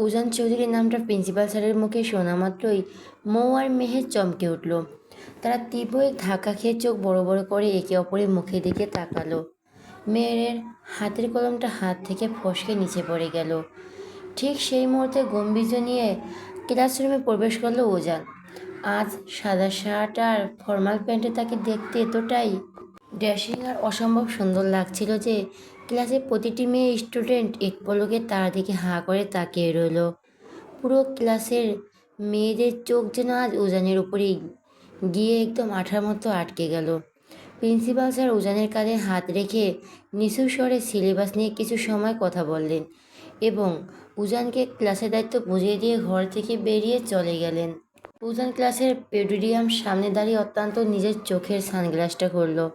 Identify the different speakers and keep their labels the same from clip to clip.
Speaker 1: উজান চৌধুরীর নামটা প্রিন্সিপাল স্যারের মুখে শোনা মাত্রই মৌ আর মেহের চমকে উঠল। তারা তীব্রই ধাক্কা খেয়ে চোখ বড় বড় করে একে অপরের মুখের দিকে তাকালো। মেয়ের হাতের কলমটা হাত থেকে ফসকে নিচে পড়ে গেল। ঠিক সেই মুহূর্তে গম্ভীর্য নিয়ে ক্লাসরুমে প্রবেশ করলো উজান। আজ সাদা শার্ট আর ফর্মাল প্যান্টে তাকে দেখতে এতটাই ড্যাশিং আর অসম্ভব সুন্দর লাগছিল যে ক্লাসের প্রতিটি মেয়ে স্টুডেন্ট এক পলকে তার দিকে হাঁ করে তাকিয়ে রইল। পুরো ক্লাসের মেয়েদের চোখ যেন আজ উজানের উপরেই গিয়ে একদম আঠার মতো আটকে গেল। প্রিন্সিপাল স্যার উজানের কাঁধে হাত রেখে নিচু স্বরে সিলেবাস নিয়ে কিছু সময় কথা বললেন এবং উজানকে ক্লাসের দায়িত্ব বুঝিয়ে দিয়ে ঘর থেকে বেরিয়ে চলে গেলেন। উজান ক্লাসের পেডোরিয়াম সামনে দাঁড়িয়ে অত্যন্ত নিজের চোখের সানগ্লাসটা করলো।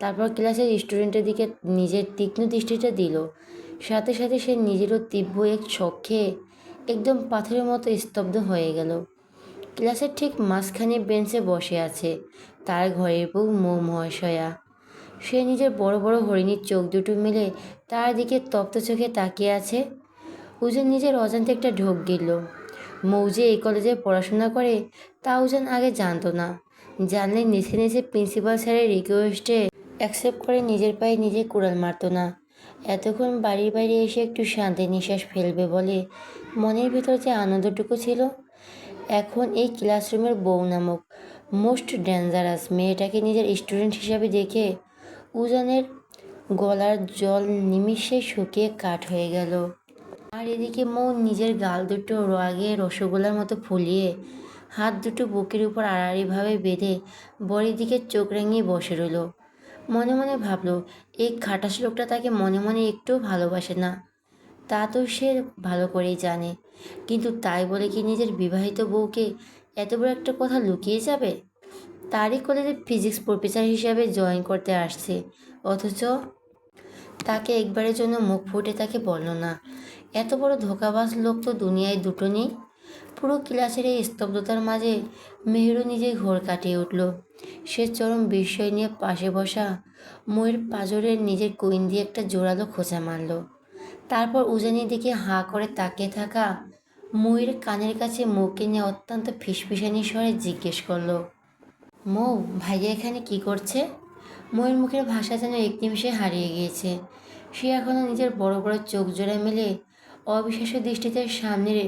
Speaker 1: তারপর ক্লাসের স্টুডেন্টের দিকে নিজের তীক্ষ্ণ দৃষ্টিটা দিল। সাথে সাথে সে নিজেরও তীব্র এক শখে একদম পাথরের মতো স্তব্ধ হয়ে গেল। ক্লাসের ঠিক মাঝখানে বেঞ্চে বসে আছে তার ঘরের বউ মৌ মহাশয়া। সে নিজের বড় বড় হরিণীর চোখ দুটো মিলে তার দিকে তপ্ত চোখে তাকিয়ে আছে। উজান নিজের অজান্তে একটা ঢোক গেল। মৌ যে এই কলেজে পড়াশোনা করে তা উজান আগে জানতো না। জানলে নেচে নেচে প্রিন্সিপাল স্যারের রিকোয়েস্টে অ্যাকসেপ্ট করে নিজের পায়ে নিজে কুড়াল মারতো না। এতক্ষণ বাড়ির বাইরে এসে একটু শান্তি নিঃশ্বাস ফেলবে বলে মনের ভিতর যে আনন্দটুকু ছিল, এখন এই ক্লাসরুমের বউ নামক মোস্ট ডেঞ্জারাস মেয়েটাকে নিজের স্টুডেন্ট হিসাবে দেখে উজানের গলার জল নিমিষে শুকিয়ে কাঠ হয়ে গেল। আর এদিকে মৌ নিজের গাল দুটো রাগে রসগোল্লার মতো ফুলিয়ে হাত দুটো বুকের উপর আড়াআড়িভাবে বেঁধে বড়ির দিকে চোখ রাঙিয়ে বসে রইল। মনে মনে ভাবলো এই খাটাস লোকটা তাকে মনে মনে একটু ভালোবাসে না, তা তো সে ভালো করেই জানে। কিন্তু তাই বলে কি নিজের বিবাহিত বউকে এত বড় একটা কথা লুকিয়ে যাবে? তারই কলেজে ফিজিক্স প্রফেসর হিসাবে জয়েন করতে আসছে, অথচ তাকে একবারের জন্য মুখ ফুটে তাকে বলল না। এত বড় ধোঁকাবাজ লোক তো দুনিয়ায় দুটো নেই। পুরো ক্লাসের এই স্তব্ধতার মাঝে মেহেরও নিজেই ঘোর কাটিয়ে উঠল। সে চরম বিস্ময় নিয়ে পাশে বসা ময়ের পাঁজরের নিজের কুইন দিয়ে একটা জোরালো খোঁচা মারল। তারপর উজানির দিকে হাঁ করে তাকিয়ে থাকা ময়ের কানের কাছে মুখে নিয়ে অত্যন্ত ফিসফিসানি স্বরে জিজ্ঞেস করলো, মৌ, ভাইয়া এখানে কি করছে? ময়ের মুখের ভাষা যেন এক নিমিষে হারিয়ে গিয়েছে। সে এখনও নিজের বড় বড় চোখ জোড়া মেলে অবিশ্বাস্য দৃষ্টিতে সামনের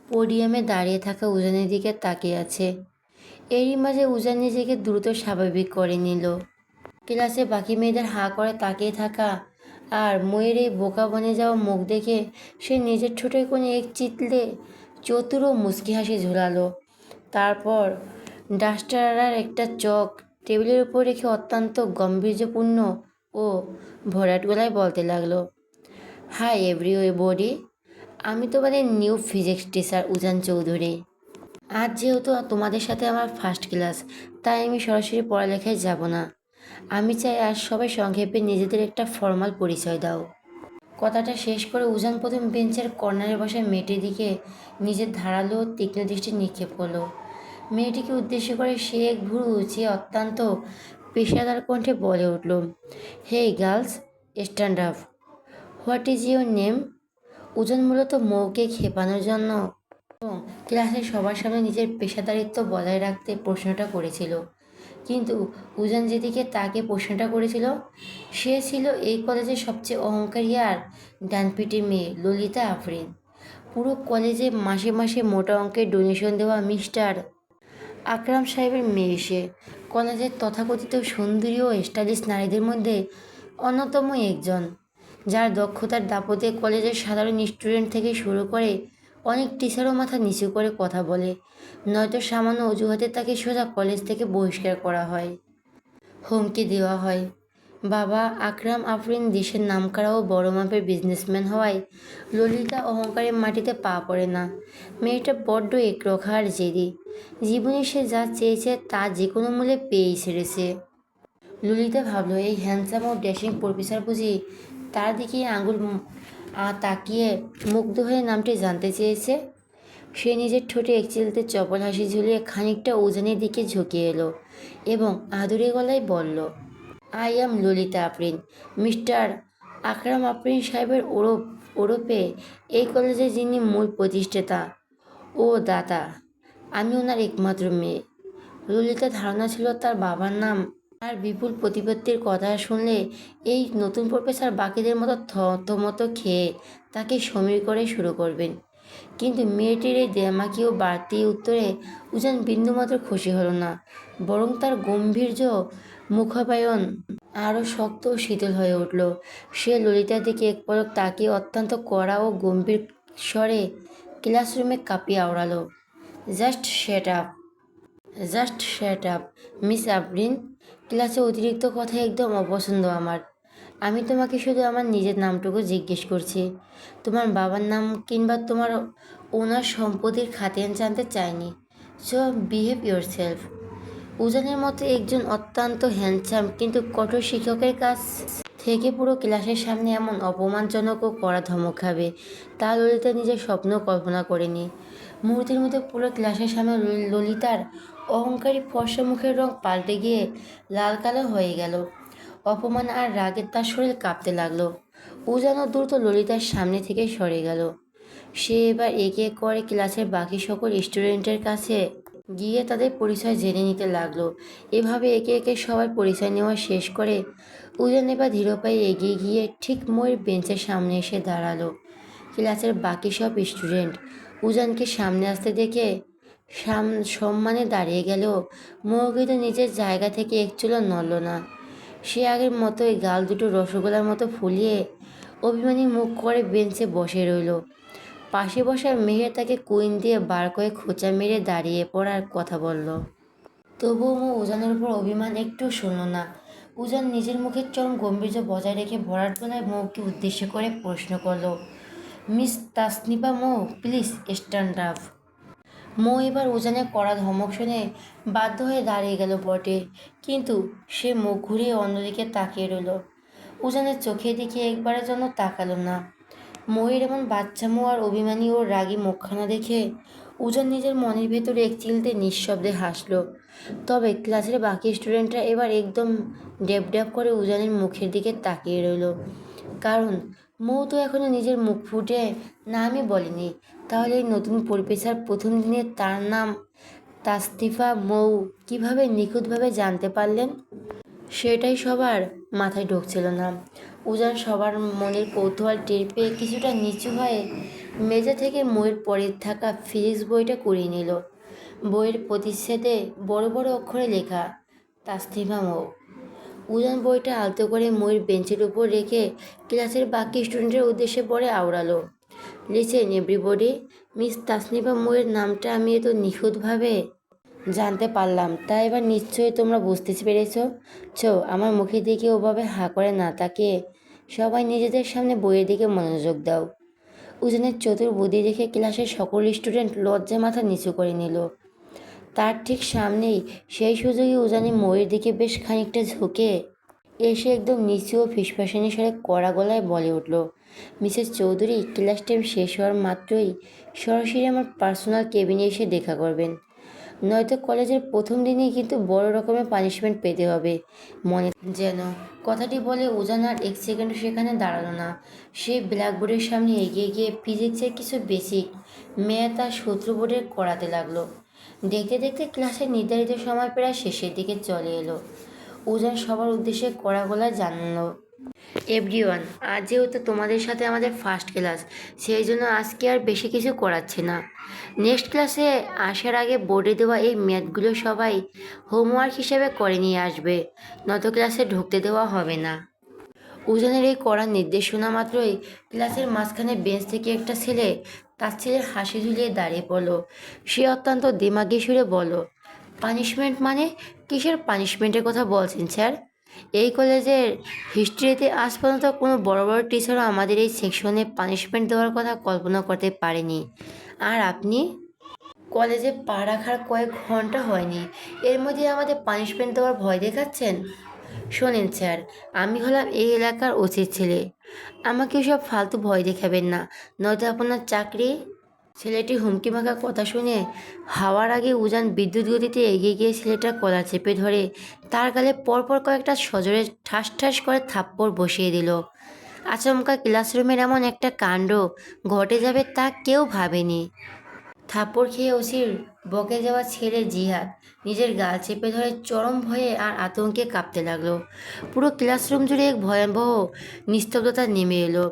Speaker 1: পোডিয়ামে দাঁড়িয়ে থাকা উজানের দিকে তাকিয়ে আছে। এরই মাঝে উজান নিজেকে দ্রুত স্বাভাবিক করে নিল। ক্লাসে বাকি মেয়েদের হাঁ করে তাকিয়ে থাকা আর ময়ের এই বোকা বনে যাওয়া মুখ দেখে সে নিজের ঠোঁটের কোণে এক চিতলে চতুর ও মুচকি হাসি ঝোলালো। তারপর ডাস্টার আর একটা চক টেবিলের উপর রেখে অত্যন্ত গাম্ভীর্যপূর্ণ ও ভরাট গলায় বলতে লাগলো, হাই এভরিবডি, আমি তোমাদের নিউ ফিজিক্স টিচার উজান চৌধুরী। আজ যেহেতু তোমাদের সাথে আমার ফার্স্ট ক্লাস, তাই আমি সরাসরি পড়ালেখায় যাব না। আমি চাই আজ সবাই সংক্ষেপে নিজেদের একটা ফর্মাল পরিচয় দাও। কথাটা শেষ করে উজান প্রথম বেঞ্চের কর্নারে বসা মেয়েটির দিকে নিজের ধারালো তীক্ষ্ণ দৃষ্টি নিক্ষেপ করলো। মেয়েটিকে উদ্দেশ্য করে সে এক ভুরু উঁচিয়ে অত্যন্ত পেশাদার কণ্ঠে বলে উঠল, hey girls, stand up. What is your name? Ujan মূলত মৌকে খেপানোর জন্য এবং ক্লাসের সবার সামনে নিজের পেশাদারিত্ব বজায় রাখতে প্রশ্নটা করেছিল। কিন্তু উজান যেদিকে তাকে প্রশ্নটা করেছিল সে ছিল এই কলেজের সবচেয়ে অহংকারী আর ডানপিটি মেয়ে ললিতা আফরিন। পুরো কলেজে মাসে মাসে মোটা অঙ্কের ডোনেশন দেওয়া মিস্টার আকরাম সাহেবের মেয়ে। সে কলেজের তথাকথিত সুন্দরী ও স্টাইলিশ নারীদের মধ্যে অন্যতম একজন, যার দক্ষতার দাপটে কলেজের সাধারণ স্টুডেন্ট থেকে শুরু করে অনেক টিচারও মাথা নিচু করে কথা বলে, নয়তো সামান্য অজুহাতে তাকে সোজা কলেজ থেকে বহিষ্কার করা হয়, হুমকি দেওয়া হয়। বাবা আকরাম আফরিন দেশের নামকরা ও বড় মাপের বিজনেসম্যান হওয়ায় ললিতা অহংকারের মাটিতে পা পড়ে না। মেয়েটা বড্ড একরোখা আর জেদি। জীবনে সে যা চেয়েছে তা যে কোনো মূল্যে পেয়েই ছেড়েছে। ললিতা ভাবল এই হ্যান্ডসাম ও ড্যাশিং প্রফেসর বুঝি তার দিকে আঙুল তাকিয়ে মুগ্ধ হয়ে নামটি জানতে চেয়েছে। সে নিজের ঠোঁটে একচিলতে চপল হাসি ঝুলিয়ে খানিকটা উজানের দিকে ঝুঁকে এলো এবং আদুরে গলায় বলল, I am Lalita Afrin, mister Akram Afrin সাহেবের ওরফে এই কলেজের যিনি মূল প্রতিষ্ঠাতা ও দাতা। আমি ওনার একমাত্র মেয়ে। ললিতার ধারণা ছিল তার বাবার নাম আর বিপুল প্রতিপত্তির কথা শুনলে এই নতুন প্রফেসর বাকিদের মতো থতমত খেয়ে তাকে সমীর করে শুরু করবেন। কিন্তু মেয়েটির এই দেমাকি ও বাড়তি উত্তরে উজান বিন্দুমাত্র খুশি হলো না, বরং তার গম্ভীর্য মুখাপায়ন আরও শক্ত ও শীতল হয়ে উঠল। সে ললিতার দিকে এক পলক তাকিয়ে অত্যন্ত কড়া ও গম্ভীর স্বরে ক্লাসরুমে কাঁপিয়ে আওড়ালো, just shut up, just shut up miss Afrin. ক্লাসে অতিরিক্ত কথা একদম অপছন্দ আমার। আমি তোমাকে শুধু আমার নিজের নামটুকু জিজ্ঞেস করছি। তোমার বাবার নাম কিংবা তোমার ওনার সম্পত্তির খাতিয়ান জানতে চাইনি। So behave yourself. উজানের মতো একজন অত্যন্ত হ্যান্ডসাম কিন্তু কঠোর শিক্ষকের কাছ থেকে পুরো ক্লাসের সামনে এমন অপমানজনক ও কড়া ধমক খাবে তা ললিতা নিজের স্বপ্ন কল্পনা করেনি। মুহূর্তের মধ্যে পুরো ক্লাসের সামনে ললিতার অহংকারী ফর্সা মুখের রং পাল্টে গিয়ে লাল কালো হয়ে গেল। অপমান আর রাগে তার শরীর কাঁপতে লাগলো। উজানও দ্রুত ললিতার সামনে থেকে সরে গেল। সে এবার একে এক করে ক্লাসের বাকি সকল স্টুডেন্টের কাছে গিয়ে তাদের পরিচয় জেনে নিতে লাগলো। এভাবে একে একে সবার পরিচয় নেওয়া শেষ করে উজান এবার ধীর পায়ে এগিয়ে গিয়ে ঠিক ময়ের বেঞ্চের সামনে এসে দাঁড়ালো। ক্লাসের বাকি সব স্টুডেন্ট উজানকে সামনে আসতে দেখে সম্মানে দাঁড়িয়ে গেলেও মৌ কিন্তু নিজের জায়গা থেকে একচুলও নড়ল না। সে আগের মতোই গাল দুটো রসগোল্লার মতো ফুলিয়ে অভিমানী মুখ করে বেঞ্চে বসে রইল। পাশে বসার মেহের তাকে কুইন দিয়ে বার করে খোঁচা মেরে দাঁড়িয়ে পড়ার কথা বলল। তবুও মৌ উজানের উপর অভিমান একটু শুনল না। উজান নিজের মুখের চরম গম্ভীর্য বজায় রেখে ভরাট গলায় মৌকে উদ্দেশ্য করে প্রশ্ন করল, miss Tasnifa Mou, please stand up. Mou এবার উজানের কড়া ধমক শুনে বাধ্য হয়ে দাঁড়িয়ে গেল বটে, কিন্তু সে মুখ ঘুরিয়ে অন্যদিকে তাকিয়ে রইল। উজানের চোখের দিকে একবারের জন্য তাকালো না। মৌয়ের এমন বাচ্চামো আর অভিমানী ও রাগী মুখখানা দেখে উজান নিজের মনের ভেতরে এক চিলতে নিঃশব্দে হাসল। তবে ক্লাসের বাকি স্টুডেন্টরা এবার একদম ড্যাব ড্যাব করে উজানের মুখের দিকে তাকিয়ে রইল, কারণ মৌ তো এখনো নিজের মুখ ফুটে নামই বলেনি। তাহলে এই নতুন প্রফেসর প্রথম দিনে তার নাম তাসনিফা মৌ কীভাবে নিখুঁতভাবে জানতে পারলেন, সেটাই সবার মাথায় ঢুকছিল না। উজান সবার মনের কৌতূহল টের পেয়ে কিছুটা নিচু হয়ে মেঝে থেকে মৌয়ের পরে থাকা ফিজিক্স বইটা কুড়িয়ে নিল। বইয়ের প্রতিচ্ছেদে বড় বড় অক্ষরে লেখা, তাসনিফা মৌ। উজান বইটা আলতো করে মৌয়ের বেঞ্চের উপর রেখে ক্লাসের বাকি স্টুডেন্টের উদ্দেশ্যে পড়ে আওড়ালো, লিসেন এভরিবডি, মিস তাসনিফা মৌয়ের নামটা আমি এত নিখুঁতভাবে জানতে পারলাম, তাই এবার নিশ্চয়ই তোমরা বুঝতে পেরেছ। আমার মুখের দিকে ওভাবে হাঁ করে না তাকিয়ে সবাই নিজেদের সামনে বইয়ের দিকে মনোযোগ দাও। উজানের চতুর বুদ্ধি দেখে ক্লাসের সকল স্টুডেন্ট লজ্জায় মাথা নিচু করে নিল। তার ঠিক সামনেই সেই সুযোগে উজানি মৌয়ের দিকে বেশ খানিকটা ঝুঁকে এসে একদম নিচু ও ফিসফাসানি স্বরে কড়া গলায় বলে উঠল, মিসেস চৌধুরী, ক্লাস টাইম শেষ হওয়ার মাত্রই সরাসরি আমার পার্সোনাল কেবিনে এসে দেখা করবেন, নয়তো কলেজের প্রথম দিনেই কিন্তু বড় রকমের পানিশমেন্ট পেতে হবে মনে যেন। কথাটি বলে উজান আর এক সেকেন্ড সেখানে দাঁড়ালো না। সে ব্ল্যাকবোর্ডের সামনে এগিয়ে গিয়ে ফিজিক্সের কিছু বেসিক ম্যাথ আর সূত্র বোর্ডে করাতে লাগলো। দেখতে দেখতে ক্লাসের নির্ধারিত সময় প্রায় শেষের দিকে চলে এলো। উজান সবার উদ্দেশ্যে কড়া গলায় জানালো, এভরিওয়ান, আজ যেহেতু তোমাদের সাথে আমাদের ফার্স্ট ক্লাস, সেই জন্য আজকে আর বেশি কিছু করাচ্ছে না। নেক্সট ক্লাসে আসার আগে বোর্ডে দেওয়া এই ম্যাথগুলো সবাই হোমওয়ার্ক হিসেবে করে নিয়ে আসবে, নয়তো ক্লাসে ঢুকতে দেওয়া হবে না। উজানের এই কড়া নির্দেশ শোনা মাত্রই ক্লাসের মাঝখানে বেঞ্চ থেকে একটা ছেলে তার ছেলের হাসি ঝুলিয়ে দাঁড়িয়ে পড়ল। সে অত্যন্ত দিমাগি সুরে বলল, পানিশমেন্ট মানে? কিসের পানিশমেন্টের কথা বলছেন স্যার? এই কলেজের হিস্ট্রিতে আজ পর্যন্ত কোনো বড় বড় টিচারও আমাদের এই সেকশনে পানিশমেন্ট দেওয়ার কথা কল্পনা করতে পারেনি, আর আপনি কলেজে পা রাখার কয়েক ঘন্টা হয়নি, এর মধ্যে আমাদের পানিশমেন্ট দেওয়ার ভয় দেখাচ্ছেন? শোনেন স্যার, আমি হলাম এই এলাকার ওসির ছেলে, আমাকে সব ফালতু ভয় দেখাবেন না, নয়তো আপনার চাকরি। ছেলেটি হুমকি মাখা কথা শুনে হাওয়ার আগে উজান বিদ্যুৎ গতিতে এগিয়ে গিয়ে ছেলেটার কলার চেপে ধরে তার গালে পরপর কয়েকটা সজোরে ঠাস ঠাস করে থাপ্পড় বসিয়ে দিল। আচমকা ক্লাসরুমের এমন একটা কাণ্ড ঘটে যাবে তা কেউ ভাবেনি। থাপ্পড় খেয়ে ওসির বকে যাওয়া ছেলে জিহাদ নিজের গাল চেপে ধরে চরম ভয়ে আর আতঙ্কে কাঁপতে লাগলো। পুরো ক্লাসরুম জুড়ে এক ভয়াবহ নিস্তব্ধতা নেমে এলো।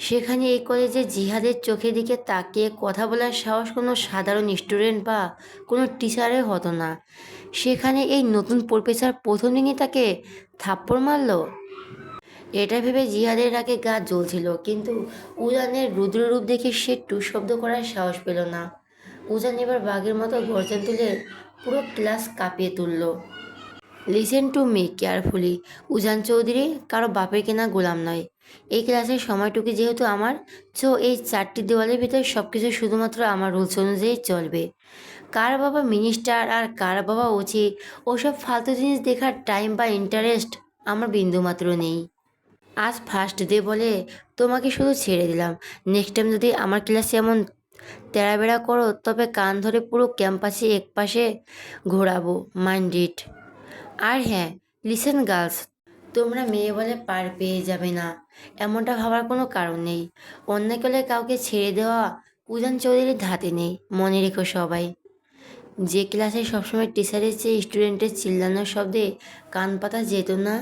Speaker 1: সেখানে এই কলেজে জিহাদের চোখের দিকে তাকিয়ে কথা বলার সাহস কোনো সাধারণ স্টুডেন্ট বা কোনো টিচারের হতো না। সেখানে এই নতুন প্রফেসর প্রথম দিনই তাকে থাপ্পড় মারলো। এটা ভেবে জিহাদের রাগে গা জ্বলছিল, কিন্তু উজানের রুদ্ররূপ দেখে সে টু শব্দ করার সাহস পেল না। উজান এবার বাঘের মতো গর্জন তুলে পুরো ক্লাস কাঁপিয়ে তুলল। Listen to me carefully. Ujan Chowdhury কারো বাপের কেনা গোলাম নয়। এই ক্লাসের সময়টুকু যেহেতু আমার, এই 4টি দেওয়ালের ভিতরে সব কিছু শুধুমাত্র আমার রুলস অনুযায়ী চলবে। কার বাবা মিনিস্টার আর কার বাবা ওচি ওসব ফালতু জিনিস দেখার টাইম বা ইন্টারেস্ট আমার বিন্দুমাত্র নেই। আজ ফার্স্ট ডে বলে তোমাকে শুধু ছেড়ে দিলাম। নেক্সট টাইম যদি আমার ক্লাসে এমন তেড়াবেড়া করো তবে কান ধরে পুরো ক্যাম্পাসে একপাশে ঘোরাবো, মাইন্ড ইট। আর হ্যাঁ, লিসেন গার্লস, তোমরা মেয়ে বলে পার পেয়ে যাবে না এমনটা ভাবার কোনো কারণ নেই। অন্যায় করলে কাউকে ছেড়ে দেওয়া উজান চৌধুরীর ধাতে নেই, মনে রেখো সবাই। যে ক্লাসে সবসময় টিচারের চেয়ে স্টুডেন্টের চিল্লানোর শব্দে কান পাতা যেত না,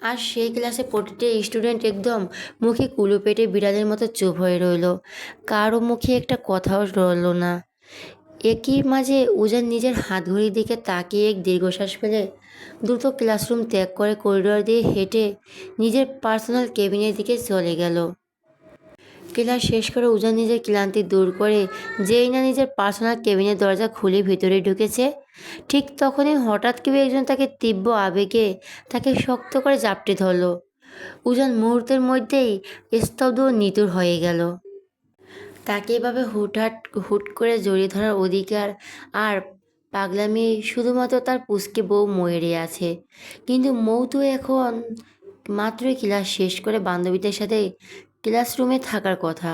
Speaker 1: আর সেই ক্লাসে প্রতিটি স্টুডেন্ট একদম মুখে কুলো পেটে বিড়ালের মতো চুপ হয়ে রইল। কারো মুখে একটা কথাও রইল না। একই মাঝে উজান নিজের হাত ঘড়ির দিকে তাকিয়ে এক দীর্ঘশ্বাস ফেলে দ্রুত ক্লাসরুম ত্যাগ করে করিডোর দিয়ে হেঁটে নিজের পার্সোনাল কেবিনের দিকে চলে গেল। ক্লাস শেষ করে উজান নিজের ক্লান্তি দূর করে যেই না নিজের পার্সোনাল কেবিনের দরজা খুলে ভিতরে ঢুকেছে, ঠিক তখনই হঠাৎ কেউ একজন তাকে তীব্র আবেগে তাকে শক্ত করে জাপটে ধরল। উজান মুহূর্তের মধ্যেই স্তব্ধ ও নিতুর হয়ে গেল। তাকে এভাবে হুট করে জড়িয়ে ধরার অধিকার আর পাগলামি শুধুমাত্র তার পুচকে বউ ময়ূরে আছে। কিন্তু মৌ তো এখন মাত্রই ক্লাস শেষ করে বান্ধবীদের সাথে ক্লাসরুমে থাকার কথা।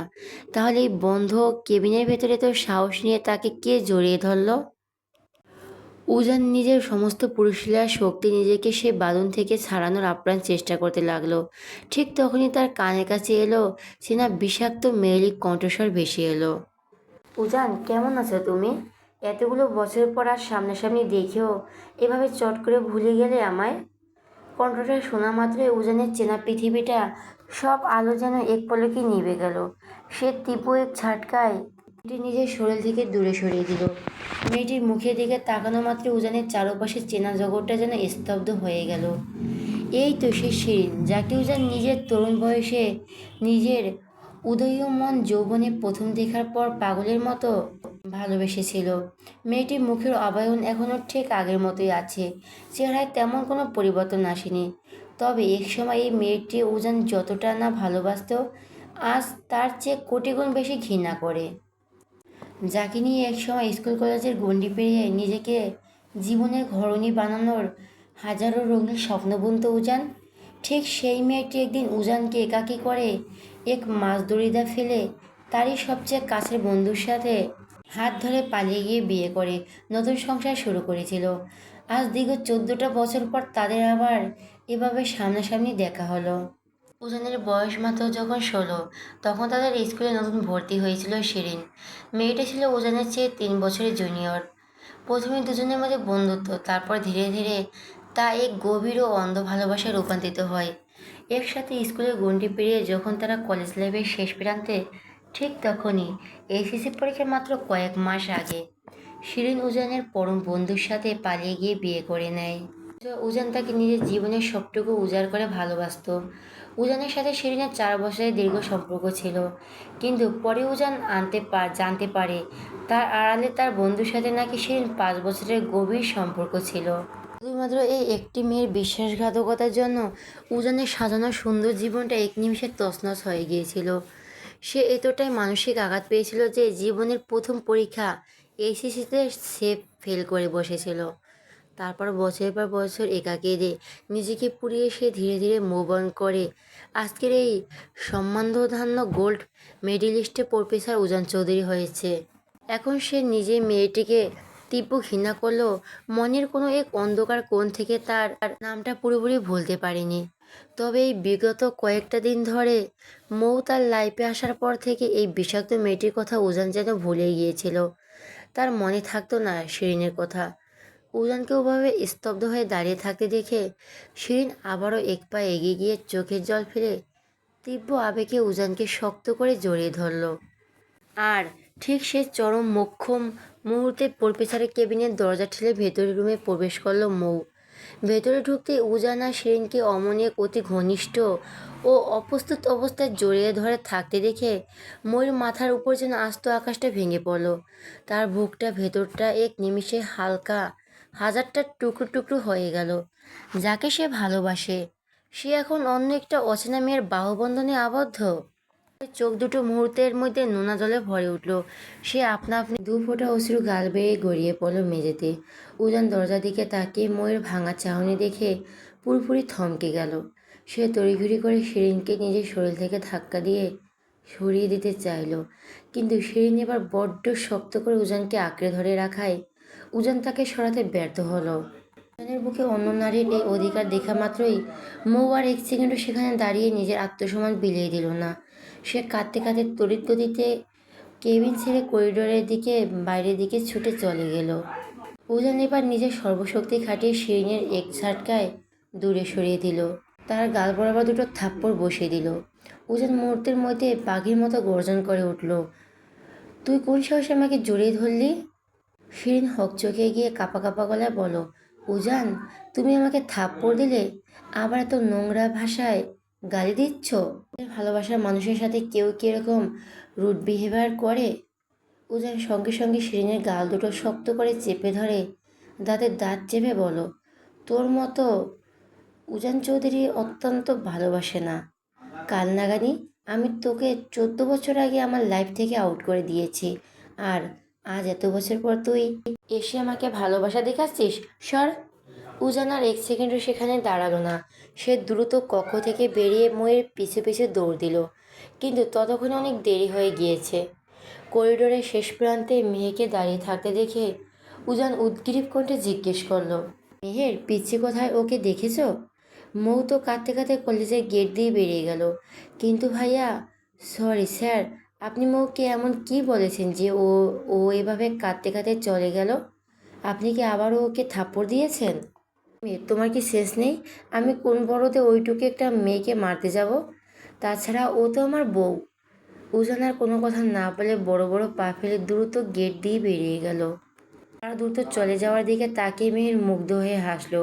Speaker 1: তাহলে এই বন্ধ কেবিনের ভেতরে তো সাহস নিয়ে তাকে কে জড়িয়ে ধরলো? উজান নিজের সমস্ত পুরুষলীলার শক্তি নিজেকে সে বাঁধন থেকে ছাড়ানোর আপ্রাণ চেষ্টা করতে লাগলো। ঠিক তখনই তার কানের কাছে এলো চেনা বিষাক্ত মেয়েলি কণ্ঠস্বর ভেসে এলো। উজান, কেমন আছো তুমি? এতগুলো বছর পর আর সামনাসামনি দেখেও এভাবে চট করে ভুলে গেলে আমায়? কণ্ঠটা শোনা মাত্রই উজানের চেনা পৃথিবীটা সব আলো যেন এক পলকে নিভে গেল। সে তীব্র এক ঝাটকায় মেয়েটি নিজের শরীর থেকে দূরে সরিয়ে দিল। মেয়েটির মুখের দিকে তাকানো মাত্র উজানের চারপাশে চেনা জগৎটা যেন স্তব্ধ হয়ে গেল। এই তো সে শিরিন, যাকে উজান নিজের তরুণ বয়সে নিজের উদীয়মান যৌবনে প্রথম দেখার পর পাগলের মতো ভালোবেসেছিল। মেয়েটির মুখের আবয়ন এখনও ঠিক আগের মতোই আছে, চেহারায় তেমন কোনো পরিবর্তন আসেনি। তবে একসময় এই মেয়েটি উজান যতটা না ভালোবাসত, আজ তার চেয়ে কোটি গুণ বেশি ঘৃণা করে। যাকে নিয়ে একসময় স্কুল কলেজের গণ্ডি পেরিয়ে নিজেকে জীবনের ঘরণী বানানোর হাজারো রঙিন স্বপ্ন বুনত উজান, ঠিক সেই মেয়েটি একদিন উজানকে একাকী করে এক মাছ দড়িদা ফেলে তারই সবচেয়ে কাছের বন্ধুর সাথে হাত ধরে পালিয়ে গিয়ে বিয়ে করে নতুন সংসার শুরু করেছিল। আজ দীর্ঘ 14টা বছর পর তাদের আবার এভাবে সামনাসামনি দেখা হলো। উজানের বয়স মাত্র যখন 16, তখন তাদের স্কুলে নতুন ভর্তি হয়েছিল শিরিন। মেয়েটা ছিল উজানের চেয়ে 3 বছরের জুনিয়র। প্রথমে দুজনের মধ্যে বন্ধুত্ব, তারপর ধীরে ধীরে তা এক গভীর ও অন্ধ ভালোবাসায় রূপান্তরিত হয়। একসাথে স্কুলের গণ্ডি পেরিয়ে যখন তারা কলেজ লাইফের শেষ প্রান্তে, ঠিক তখনই এসএসসি পরীক্ষার মাত্র কয়েক মাস আগে শিরিন উজানের পরম বন্ধুর সাথে পালিয়ে গিয়ে বিয়ে করে নেয়। উজান তাকে নিজের জীবনের সবটুকু উজাড় করে ভালোবাসত। উজানের সাথে শিরিনের 4 বছরের দীর্ঘ সম্পর্ক ছিল, কিন্তু পরে উজান জানতে পারে তার আড়ালে তার বন্ধুর সাথে নাকি শিরিন 5 বছরের গভীর সম্পর্ক ছিল। শুধুমাত্র এই একটি মেয়ের বিশ্বাসঘাতকতার জন্য উজানের সাজানো সুন্দর জীবনটা এক নিমিষে তছনছ হয়ে গিয়েছিল। সে এতটাই মানসিক আঘাত পেয়েছিল যে জীবনের প্রথম পরীক্ষা এইচএসসিতে সে ফেল করে বসেছিল। তারপর বছরের পর বছর একাকিরে নিজেকে পুড়িয়ে সে ধীরে ধীরে মুভ অন করে আজকের এই সম্মানধন্য গোল্ড মেডেলিস্টে প্রফেসর উজান চৌধুরী হয়েছে। এখন সে নিজে মেয়েটিকে তীব্র ঘৃণা করলেও মনের কোনো এক অন্ধকার কোণ থেকে তার নামটা পুরোপুরি ভুলতে পারেনি। তবে এই বিগত কয়েকটা দিন ধরে মৌ তার লাইফে আসার পর থেকে এই বিষাক্ত মেয়েটির কথা উজান যেন ভুলে গিয়েছিল। তার মনে থাকতো না শিরিনের কথা। উজানকে ওভাবে স্তব্ধ হয়ে দাঁড়িয়ে থাকতে দেখে শিরিন আবারও এক পা এগিয়ে গিয়ে চোখের জল ফেলে তীব্র আবেগে উজানকে শক্ত করে জড়িয়ে ধরল। আর ঠিক সে চরম মোক্ষম মুহূর্তে প্রফেসরের কেবিনের দরজা ঠেলে ভেতরের রুমে প্রবেশ করলো মৌ। ভেতরে ঢুকতে উজান আর শিরিনকে অমনি অতি ঘনিষ্ঠ ও অপ্রস্তুত অবস্থায় জড়িয়ে ধরে থাকতে দেখে মৌর মাথার উপর যেন আস্ত আকাশটা ভেঙে পড়ল। তার বুকটা ভেতরটা এক নিমিষে হালকা হাজারটা টুকরো টুকরো হয়ে গেল। যাকে সে ভালোবাসে সে এখন অন্য একটা অচেনা মেয়ের বাহুবন্ধনে আবদ্ধ। চোখ দুটো মুহূর্তের মধ্যে নোনা জলে ভরে উঠল। সে আপনা আপনি দু ফোঁটা অশ্রু গাল বেয়ে গড়িয়ে পড়ল মেঝেতে। উজান দরজার দিকে তাকিয়ে ময়ের ভাঙা চাহনি দেখে পুরোপুরি থমকে গেল। সে তড়িঘড়ি করে শিরিনকে নিজের শরীর থেকে ধাক্কা দিয়ে সরিয়ে দিতে চাইল, কিন্তু শিরিন এবার বড্ড শক্ত করে উজানকে আঁকড়ে ধরে রাখায় উজান তাকে সরাতে ব্যর্থ হলো। উজানের বুকে অন্য নারীর এই অধিকার দেখা মাত্রই মৌ আর এক সেকেন্ডও সেখানে দাঁড়িয়ে নিজের আত্মসম্মান বিলিয়ে দিল না। সে কাঁদতে কাঁদতে তড়িৎ গতিতে কেবিন ছেড়ে করিডোরের দিকে বাইরের দিকে ছুটে চলে গেল। উজান এবার নিজের সর্বশক্তি খাটিয়ে শিরিনের এক ঝাটকায় দূরে সরিয়ে দিল। তার গাল বরাবর দুটো থাপ্পড় বসিয়ে দিল। উজান মুহূর্তের মধ্যে বাঘের মতো গর্জন করে উঠল, তুই কোন সাহসে আমাকে জড়িয়ে ধরলি? শিরিন হকচকে গিয়ে কাঁপা কাঁপা গলায় বলো, উজান তুমি আমাকে থাপ্পড় দিলে, আবার এত নোংরা ভাষায় গালি দিচ্ছ? ভালোবাসার মানুষের সাথে কেউ কীরকম রুড বিহেভিয়ার করে? উজান সঙ্গে সঙ্গে শিরিনের গাল দুটো শক্ত করে চেপে ধরে দাঁতের দাঁত চেপে বলো, তোর মতো উজান চৌধুরী অত্যন্ত ভালোবাসে না। কাল নাগানি আমি তোকে 14 বছর আগে আমার লাইফ থেকে আউট করে দিয়েছি, আর আজ এত বছর পর তুই এসে আমাকে ভালোবাসা দেখাচ্ছিস? সর! উজান আর এক সেকেন্ডও সেখানে দাঁড়ালো না। সে দ্রুত কক্ষ থেকে বেরিয়ে ময়ের পিছু পিছু দৌড় দিল, কিন্তু ততক্ষণে অনেক দেরি হয়ে গিয়েছে। করিডোরের শেষ প্রান্তে মেহেকে দাঁড়িয়ে থাকতে দেখে উজান উদগ্রীব কণ্ঠে জিজ্ঞেস করলো, মেহের পিচ্ছি কোথায়, ওকে দেখেছ? মৌ তো কাঁদতে কাঁদতে কলেজের গেট দিয়ে বেরিয়ে গেল। কিন্তু ভাইয়া, সরি স্যার, আপনি মৌকে এমন কি বলেছেন যে ও ও এভাবে কাঁদতে কাঁদতে চলে গেল? আপনি কি আবারও ওকে থাপ্পড় দিয়েছেন? তোমার কি শেষ নেই? আমি কোন বড়তে ওইটুকু একটা মেয়েকে মারতে যাব? তাছাড়া ও তো আমার বউ। উজান আর কোনো কথা না বলে বড় বড় পা ফেলে দ্রুত গেট দিয়ে বেরিয়ে গেল। তারা দ্রুত চলে যাওয়ার দিকে তাকিয়ে মেহের মুগ্ধ হয়ে হাসলো।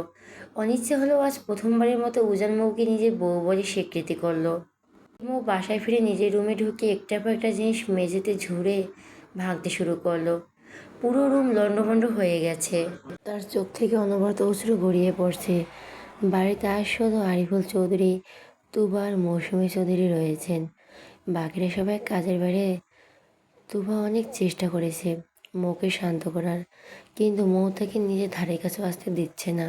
Speaker 1: অনিচ্ছে হলেও আজ প্রথমবারের মতো উজান মৌকে নিজের বউ বলে স্বীকৃতি করলো। মৌ বাসায় ফিরে নিজের রুমে ঢুকে একটার পর একটা জিনিস মেঝেতে ঝুড়ে ভাঙতে শুরু করলো। পুরো রুম লণ্ডভণ্ড হয়ে গেছে। তার চোখ থেকে অনবরত অশ্রু গড়িয়ে পড়ছে। বাড়িতে আজ শুধু আরিফুল চৌধুরী, তুবা আর মৌসুমী চৌধুরী রয়েছেন। বাকিরা সবাই কাজের বাইরে। তুবা অনেক চেষ্টা করেছে মৌকে শান্ত করার, কিন্তু মৌ তাকে নিজের ধারে কাছে আসতে দিচ্ছে না।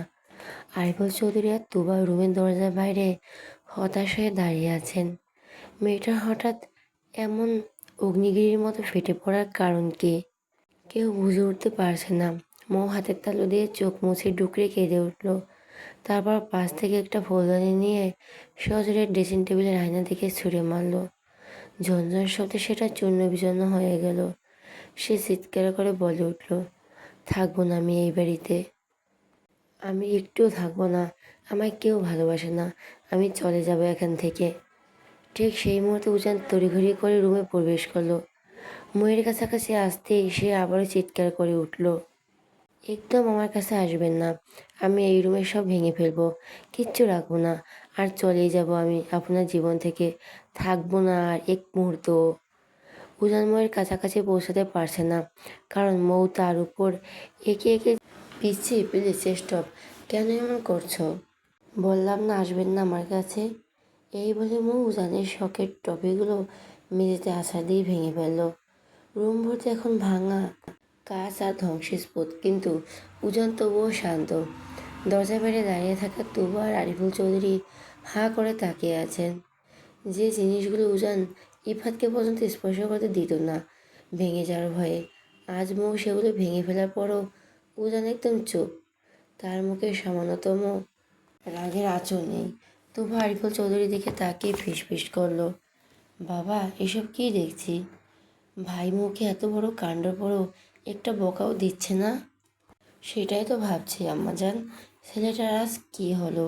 Speaker 1: আরিফুল চৌধুরী আর তুবা রুমের দরজার বাইরে হতাশ হয়ে দাঁড়িয়ে আছেন। মেয়েটার হঠাৎ এমন অগ্নিগিরির মতো ফেটে পড়ার কারণ কি? কেউ বুঝে উঠতে পারছে না। মৌ হাতের তালু দিয়ে চোখ মুছে ডুকরে কেঁদে উঠল। তারপর পাশ থেকে একটা ফুলদানি নিয়ে সজোরে ড্রেসিং টেবিলের আয়না দিকে ছুঁড়ে মারল। ঝনঝন শব্দে সেটা চূর্ণ বিচূর্ণ হয়ে গেল। সে চিৎকার করে বলে উঠল, থাকবো না আমি এই বাড়িতে, আমি একটুও থাকবো না। আমায় কেউ ভালোবাসে না, আমি চলে যাব এখান থেকে। ঠিক সেই মুহূর্তে উজান তড়িঘড়ি করে রুমে প্রবেশ করলো। ময়ের কাছাকাছি আসতেই সে আবারও চিৎকার করে উঠল, একদম আমার কাছে আসবেন না, আমি এই রুমে সব ভেঙে ফেলবো, কিচ্ছু রাখবো না, আর চলেই যাব আমি আপনার জীবন থেকে, থাকবো না আর এক মুহূর্ত। উজান ময়ের কাছাকাছি পৌঁছাতে পারছে না, কারণ মৌ তার উপর একে একে পিছিয়ে প্লিজ স্টপ, কেন এমন করছো? বললাম না আসবেন না আমার কাছে। এই বলে মৌ উজানের শখের টপিগুলো মেঝেতে আছাড় দিয়ে ভেঙে ফেলল। রুম ভর্তি এখন ভাঙা কাঁচ আর ধ্বংসস্পোত, কিন্তু উজান তবুও শান্ত। দরজার বাইরে দাঁড়িয়ে থাকা তুবা আর আরিফুল চৌধুরী হাঁ করে তাকিয়ে আছেন। যে জিনিসগুলো উজান ইফাতকে পর্যন্ত স্পর্শ করতে দিত না ভেঙে যাওয়ার ভয়ে, আজ মৌ সেগুলো ভেঙে ফেলার পরও উজান একদম চুপ। তার মুখে সামান্যতম রাগের আঁচড় নেই। তবু আরিফুল চৌধুরী দিকে তাকিয়ে ফিসফিস করলো, বাবা এসব কি দেখছি? ভাই মুখে এত বড় কাণ্ড পড়েও একটা বকাও দিচ্ছে না। সেটাই তো ভাবছি আম্মাজান, ছেলেটার আজ কী হলো?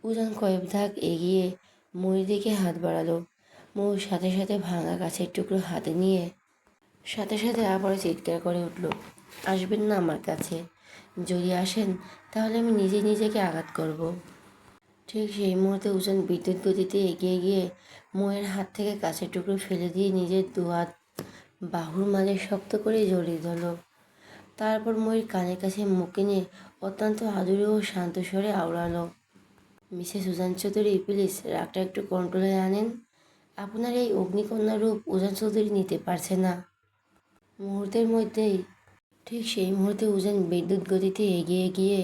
Speaker 1: উজান কয়েক ধাপ এগিয়ে ময়ূর দিকে হাত বাড়ালো। ময়ূর সাথে সাথে ভাঙা গাছের টুকরো হাতে নিয়ে সাথে সাথে আবারও চিৎকার করে উঠল, আসবেন না আমার কাছে। যদি আসেন তাহলে আমি নিজে নিজেকে আঘাত করব। ঠিক সেই মুহূর্তে উজান বিদ্যুৎ গতিতে এগিয়ে গিয়ে ময়ের হাত থেকে কাছের টুকরো ফেলে দিয়ে নিজের দুহাত বাহুর মাঝে শক্ত করে জড়িয়ে ধরল। তারপর ময়ের কানের কাছে মুখে নিয়ে অত্যন্ত আদুরে ও শান্ত স্বরে আওড়ালো, মিসেস উজান চৌধুরী প্লিজ রাগটা একটু কন্ট্রোলে আনেন। আপনার এই অগ্নিকন্যা রূপ উজান চৌধুরী নিতে পারছে না। মুহূর্তের মধ্যেই ঠিক সেই মুহূর্তে উজান বিদ্যুৎ গতিতে এগিয়ে গিয়ে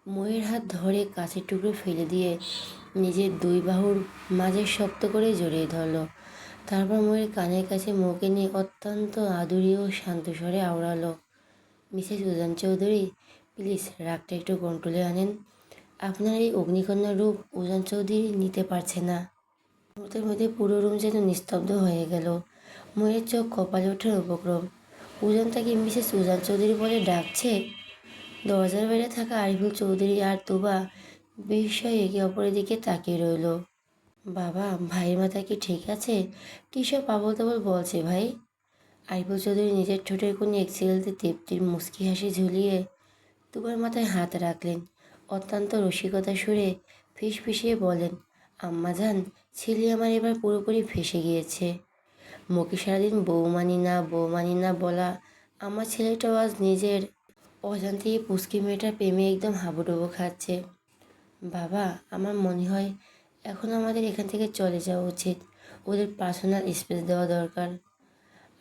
Speaker 1: ময়ের হাত ধরে কাছের টুকরো ফেলে দিয়ে নিজের দুই বাহুর মাঝে শক্ত করে জড়িয়ে ধরল। তারপর ময়ের কানের কাছে মুখে নিয়ে অত্যন্ত আদুরে ও শান্ত স্বরে আওড়ালো, মিসেস উজান চৌধুরী প্লিজ রাগটা একটু কন্ট্রোলে আনেন। আপনার এই অগ্নিকন্যা রূপ উজান চৌধুরী নিতে পারছে না। মুহূর্তের মধ্যে পুরো রুম যেন নিস্তব্ধ হয়ে গেল। ময়ের চোখ কপালে ওঠার উপক্রম। উজান তাকে মিসেস উজান চৌধুরী বলে ডাকছে। দরজার বাইরে থাকা আরিফুল চৌধুরী আর তুবা বিস্ময়ে একে অপরের দিকে তাকিয়ে রইল। বাবা ভাইয়ের মাথা কি ঠিক আছে? কী সব আবল তাবল বলছে ভাই? আরিফুল চৌধুরী নিজের ঠোঁটের কোণে এক সিগারেতে তৃপ্তির মুচকি হাসি ঝুলিয়ে তুবার মাথায় হাত রাখলেন। অত্যন্ত রসিকতার সুরে ফিসফিসিয়ে বলেন, আম্মাজান ছেলে আমার এবার পুরোপুরি ফেঁসে গিয়েছে। মুখে সারাদিন বউ মানি না বলা আমার ছেলেটাও আজ নিজের অজান্তেই পুচকি মেয়েটার প্রেমে একদম হাবুডুবু খাচ্ছে। বাবা আমার মনে হয় এখন আমাদের এখান থেকে চলে যাওয়া উচিত। ওদের পার্সোনাল স্পেস দেওয়া দরকার।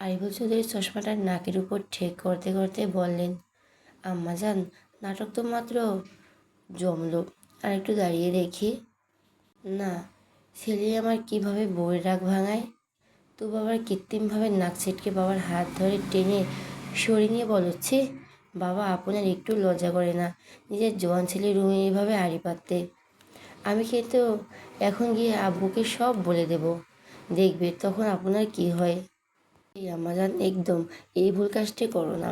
Speaker 1: আরিফুল চৌধুরী চশমাটা নাকের উপর ঠেক করতে করতে বললেন, আম্মাজান নাটক তো মাত্র জমলো, আর একটু দাঁড়িয়ে দেখি। না, ছেলে আমার কিভাবে বউয়ের রাগ ভাঙায়। তো বাবার কৃত্রিমভাবে নাক ছিটকে বাবার হাত ধরে টেনে সরিয়ে নিয়ে বলছে, বাবা আপনার একটু লজ্জা করে না নিজের জোয়ান ছেলে রুমে এইভাবে আড়ি পাততে? আমি কিন্তু এখন গিয়ে আব্বুকে সব বলে দেব, দেখবে তখন আপনার কি হয়। এই আমাজান একদম এই ভুল কাজটি করো না।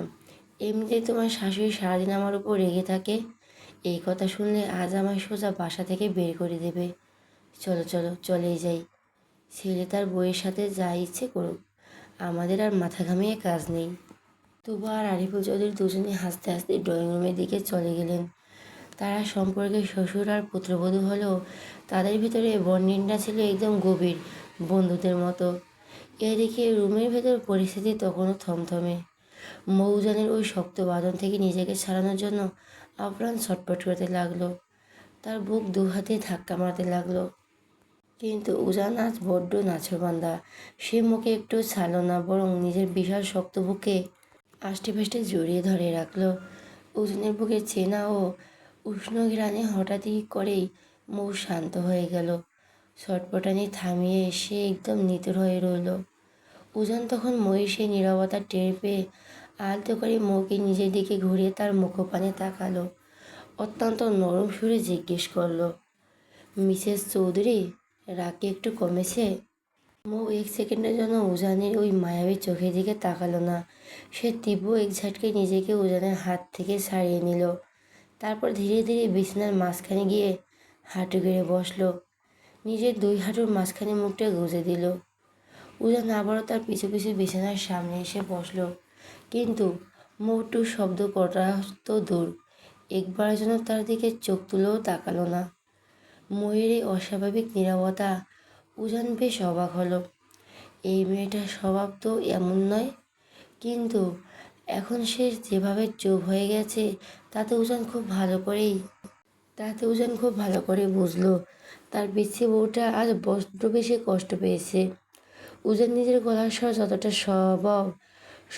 Speaker 1: এমনিতেই তোমার শাশুড়ি সারাদিন আমার উপর রেগে থাকে। এই কথা শুনলে আজ আমায় সোজা বাসা থেকে বের করে দেবে। চলো চলো চলেই যাই। ছেলে তার বউয়ের সাথে যা ইচ্ছে করুক, আমাদের আর মাথা ঘামিয়ে কাজ নেই। তবু আর আরিফুল চৌধুরী দুজনে হাসতে হাসতে ড্রয়িং রুমের দিকে চলে গেলেন। তারা সম্পর্কে শ্বশুর আর পুত্রবধূ হলেও তাদের ভিতরে বন্ডিংটা ছিল একদম গভীর, বন্ধুদের মতো। এদিকে রুমের ভেতর পরিস্থিতি তখনও থমথমে। মৌজানের ওই শক্ত বাঁধন থেকে নিজেকে ছাড়ানোর জন্য আপ্রাণ ছটফট করতে লাগলো। তার বুক দু হাতে ধাক্কা মারতে লাগলো। কিন্তু উজান আজ বড্ড নাছোড়বান্দা। সে মুখে একটু ছাড়ল না, বরং নিজের বিশাল শক্ত বুকে আষ্টে পৃষ্ঠে জড়িয়ে ধরে রাখলো। উজানের বুকে চেনা ও উষ্ণ ঘ্রাণে হঠাৎই করেই মৌ শান্ত হয়ে গেল। ছটপটানি থামিয়ে সে একদম নিথর হয়ে রইল। উজান তখন ময়ের সেই নীরবতা টের পেয়ে আলতো করে মৌকে নিজের দিকে ঘুরিয়ে তার মুখপানে তাকালো। অত্যন্ত নরম সুরে জিজ্ঞেস করলো, মিসেস চৌধুরী রাগ কি একটু কমেছে? মৌ এক সেকেন্ডের জন্য উজানের ওই মায়াবী চোখের দিকে তাকালো না। সে তীব্র এক ঝাটকে নিজেকে উজানের হাত থেকে ছাড়িয়ে নিল। তারপর ধীরে ধীরে বিছানার মাঝখানে গিয়ে হাঁটু গেড়ে বসলো। নিজের দুই হাঁটুর মাঝখানে মুখটা গুঁজে দিল। উজান আবারও তার পিছু পিছু বিছানার সামনে এসে বসল, কিন্তু মৌটু শব্দ করা তো দূর, একবারের জন্য তার দিকে চোখ তুলেও তাকালো না। ময়ের এই অস্বাভাবিক নীরবতা উজান বেশ অবাক হলো। এই মেয়েটার স্বভাব তো এমন নয়, কিন্তু এখন সে যেভাবে চুপ হয়ে গেছে তাতে উজান খুব ভালো করে বুঝলো তার পিচ্ছি বউটা আজ বড্ড বেশি কষ্ট পেয়েছে। উজান নিজের গলার স্বর যতটা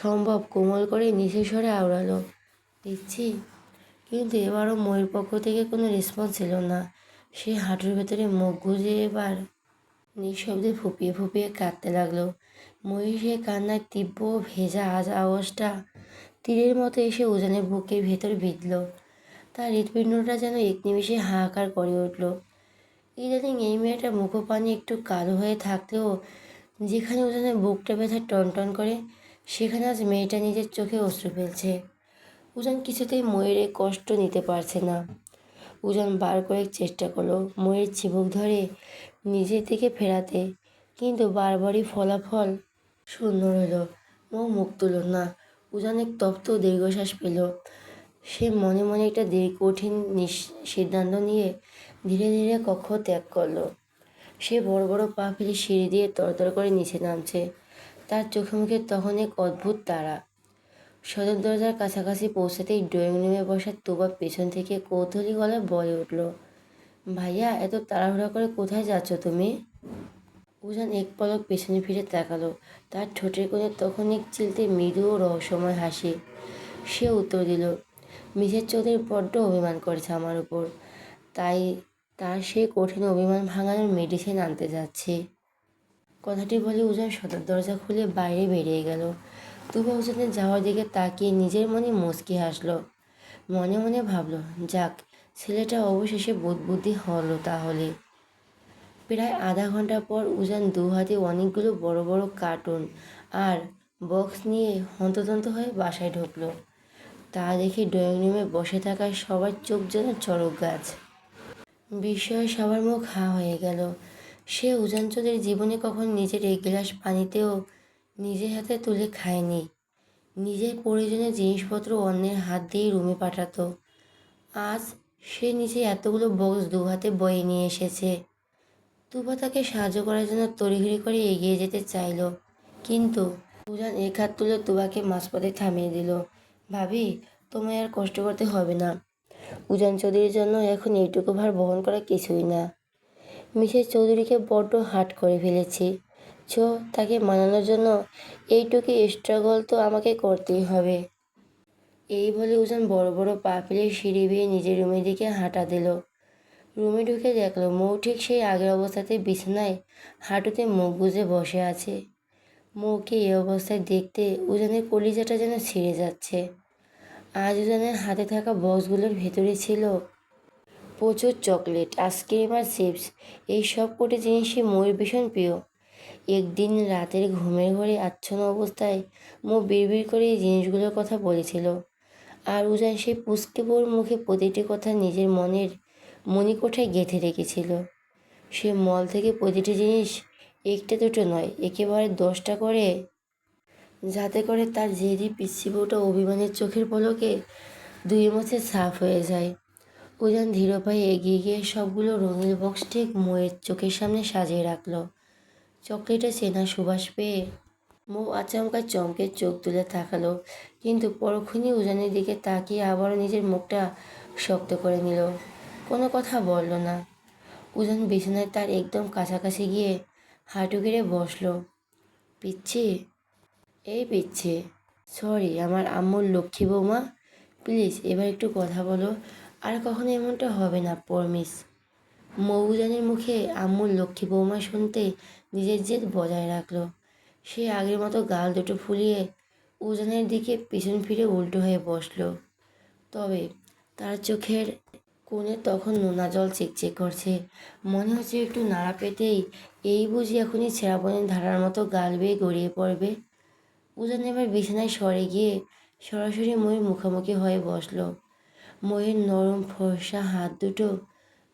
Speaker 1: সম্ভব কোমল করে নিচের স্বরে আওড়ালো, পিচ্ছি। কিন্তু এবারও ময়ের পক্ষ থেকে কোনো রেসপন্স ছিল না। সে হাঁটুর ভেতরে মুখ গুজে এবার নিঃশব্দে ফুপিয়ে ফুপিয়ে কাঁদতে লাগলো। ময়ূর সে কান্নার তীব্র ভেজা আওয়াজটা তীরের মতো এসে উজানের বুকের ভেতর বিঁধল। তার হৃৎপিণ্ডটা যেন এক নিমিষে হাহাকার করে উঠল। ইদানিং এই মেয়েটার মুখপানি একটু কালো হয়ে থাকলেও যেখানে উজানের বুকটা ব্যথা টনটন করে, সেখানে আজ মেয়েটা নিজের চোখে অশ্রু ফেলছে। উজান কিছুতেই ময়ের এই কষ্ট নিতে পারছে না। উজান বার কয়েক চেষ্টা করলো ময়ের চিবুক ধরে নিজের দিকে ফেরাতে, কিন্তু বারবারই ফলাফল শূন্য রইল। মুখ তুলল না। উজান এক তপ্ত দীর্ঘশ্বাস পেল। সে মনে মনে একটা কঠিন সিদ্ধান্ত নিয়ে ধীরে ধীরে কক্ষ ত্যাগ করলো। সে বড় বড় পা ফেলে সিঁড়ি দিয়ে তরতর করে নিচে নামছে। তার চোখে মুখে তখন এক অদ্ভুত তাড়া। সদর দরজার কাছাকাছি পৌঁছাতেই ড্রয়িং রুমে বসা তুবা পেছন থেকে কৌতূহলী গলায় বলে উঠল, ভাইয়া, এত তাড়াহুড়া করে কোথায় যাচ্ছ তুমি? উজান এক পলক পেছনে ফিরে তাকালো। তার ঠোঁটের কোণে তখন এক চিলতে মৃদু ও রহস্যময় হাসি। সে উত্তর দিল, মিসেস চৌধুরী বড্ড অভিমান করেছে আমার উপর, তাই তার সেই কঠিন অভিমান ভাঙানোর মেডিসিন আনতে যাচ্ছি। কথাটি বলে উজান সদর দরজা খুলে বাইরে বেরিয়ে গেল। তুবা উজানের যাওয়ার দিকে তাকিয়ে নিজের মনে মুচকি হাসল। মনে মনে ভাবল, যাক, ছেলেটা অবশেষে বুদ্ধি হলো তাহলে। প্রায় আধা ঘন্টা পর উজান দু হাতে অনেকগুলো বড় বড় কার্টুন আর বক্স নিয়ে হন্তদন্ত হয়ে বাসায় ঢুকলো। তা দেখে ড্রয়িং রুমে বসে থাকা সবার চোখ যেন চড়ক গাছ। বিস্ময়ে সবার মুখ হা হয়ে গেল। সে উজান চৌধুরীর জীবনে কখন নিজের এক গ্লাস পানিতেও নিজের হাতে তুলে খায়নি। নিজের প্রয়োজনীয় জিনিসপত্র অন্যের হাত দিয়ে রুমে পাঠাতো। আজ সে নিজে এতগুলো বক্স দু হাতে বয়ে নিয়ে এসেছে। তুবা তাকে সাহায্য করার জন্য তড়িঘড়ি করে এগিয়ে যেতে চাইল, কিন্তু উজান এক হাত তুলে তুবাকে মাঝপথে থামিয়ে দিল। ভাবি, তোমায় আর কষ্ট করতে হবে না। উজান চৌধুরীর জন্য এখন এইটুকু ভার বহন করা কিছুই না। মিসেস চৌধুরীকে বড্ড হার্ট করে ফেলেছি। তাকে মানানোর জন্য এইটুকু স্ট্রাগল তো আমাকে করতেই হবে। এই বলে উজান বড় বড় পা ফেলে সিঁড়ি বেয়ে নিজের রুমের দিকে হাঁটা দিল। রুমে ঢুকে দেখলো মৌ ঠিক সেই আগের অবস্থাতে বিছানায় হাঁটুতে মুখ গুজে বসে আছে। মৌকে এই অবস্থায় দেখতে উজানের কলিজাটা যেন ছিঁড়ে যাচ্ছে। আজ উজানের হাতে থাকা বক্সগুলোর ভেতরে ছিল প্রচুর চকলেট, আইসক্রিম আর চিপস। এই সব কটি জিনিসই মৌর ভীষণ প্রিয়। একদিন রাতের ঘুমের ঘরে আচ্ছন্ন অবস্থায় মৌ বিড়বিড় করে এই জিনিসগুলোর কথা বলেছিল, আর উজান সেই পুচকে বউর মুখে প্রতিটি কথা নিজের মনের মণিকোঠায় গেঁথে রেখেছিল। সে মল থেকে প্রতিটি জিনিস একটা দুটো নয়, একেবারে 10টা করে, যাতে করে তার জেদি পিচ্ছি বউটা অভিমানের চোখের পলকে দুই মুছে সাফ হয়ে যায়। উজান ধীর পায়ে এগিয়ে গিয়ে সবগুলো রঙিন বক্স ঠিক মৌয়ের চোখের সামনে সাজিয়ে রাখলো। চকলেটের চেনা সুবাস পেয়ে মৌ আচমকা চমকে চোখ তুলে তাকালো, কিন্তু পরক্ষণই উজানের দিকে তাকিয়ে আবারও নিজের মুখটা শক্ত করে নিল। কোনো কথা বলল না। উজান বিছানায় তার একদম কাছাকাছি গিয়ে হাঁটু গেড়ে বসলো। পিচ্ছি, এই পিচ্ছি, সরি আমার আম্মুর লক্ষ্মী বৌমা, প্লিজ এবার একটু কথা বলো। আর কখনো এমনটা হবে না, প্রমিস। মৌজানের মুখে আম্মুর লক্ষ্মী বৌমা শুনতে নিজের জেদ বজায় রাখলো। সে আগের মতো গাল দুটো ফুলিয়ে উজানের দিকে পিছন ফিরে উল্টো হয়ে বসলো। তবে তার চোখের কোণে তখন নোনা জল চিকচিক করছে। মনে হচ্ছে একটু নাড়া পেতেই এই বুঝি এখনই শ্রাবণের ধারার মতো গাল বেয়ে গড়িয়ে পড়বে। উজান এবার বিছানায় সরে গিয়ে সরাসরি ময়ের মুখোমুখি হয়ে বসলো। ময়ের নরম ফর্সা হাত দুটো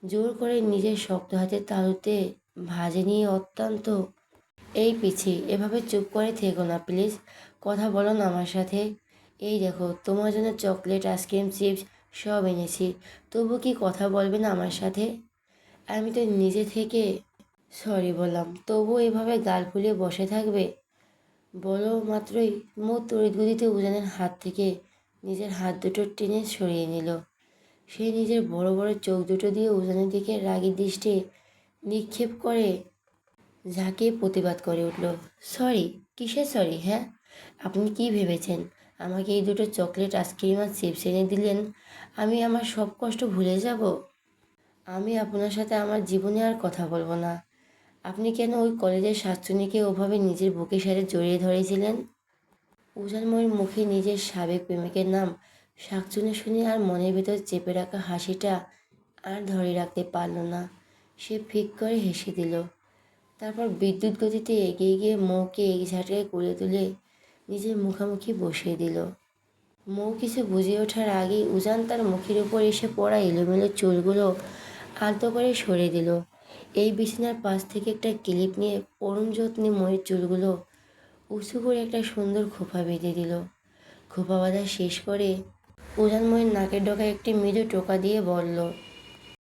Speaker 1: জোর করে নিজের শক্ত হাতের তালুতে ভাঁজে নিয়ে অত্যন্ত, এই পিছি, এভাবে চুপ করে থেকো না প্লিজ, কথা বলো না আমার সাথে। এই দেখো, তোমার জন্য চকলেট, আইসক্রিম, চিপস সব এনেছি, তবু কি কথা বলবে না আমার সাথে? আমি তো নিজে থেকে সরি বললাম, তবু এভাবে গাল ফুলিয়ে বসে থাকবে? বলো মাত্রই মৌ তড়িৎ গতিতে উজানের হাত থেকে নিজের হাত দুটো টেনে সরিয়ে নিল। সে নিজের বড় বড় চোখ দুটো দিয়ে উজানের দিকে রাগী দৃষ্টি নিক্ষেপ করে ঝাঁকিয়ে প্রতিবাদ করে উঠল, সরি? কিসের সরি? হ্যাঁ, আপনি কি ভেবেছেন আমাকে এই দুটো চকলেট, আইসক্রিম আর চিপস এনে দিলেন আমি আমার সব কষ্ট ভুলে যাব? আমি আপনার সাথে আমার জীবনে আর কথা বলবো না। আপনি কেন ওই কলেজের শাকচুনিকে ওভাবে নিজের বুকের সাথে জড়িয়ে ধরেছিলেন? উজানময়ের মুখে নিজের সাবেক প্রেমিকের নাম শাকচুনি শুনে আর মনের ভেতর চেপে রাখা হাসিটা আর ধরে রাখতে পারল না। সে ফিক করে হেসে দিল। তারপর বিদ্যুৎ গতিতে এগিয়ে গিয়ে মৌকে এক ঝাঁটায় কোলে তুলে নিজের মুখোমুখি বসিয়ে দিল। মৌ কিছু বুঝে ওঠার আগেই উজান তার মুখের উপর এসে পড়া এলোমেলো চুলগুলো আলতো করে সরিয়ে দিল। এই বিছানার পাশ থেকে একটা ক্লিপ নিয়ে পরম যত্নে ময়ের চুলগুলো উঁচু করে একটা সুন্দর খোঁপা বেঁধে দিল। খোঁপা বাঁধা শেষ করে উজান ময়ের নাকের ডগায় একটি মৃদু টোকা দিয়ে বলল,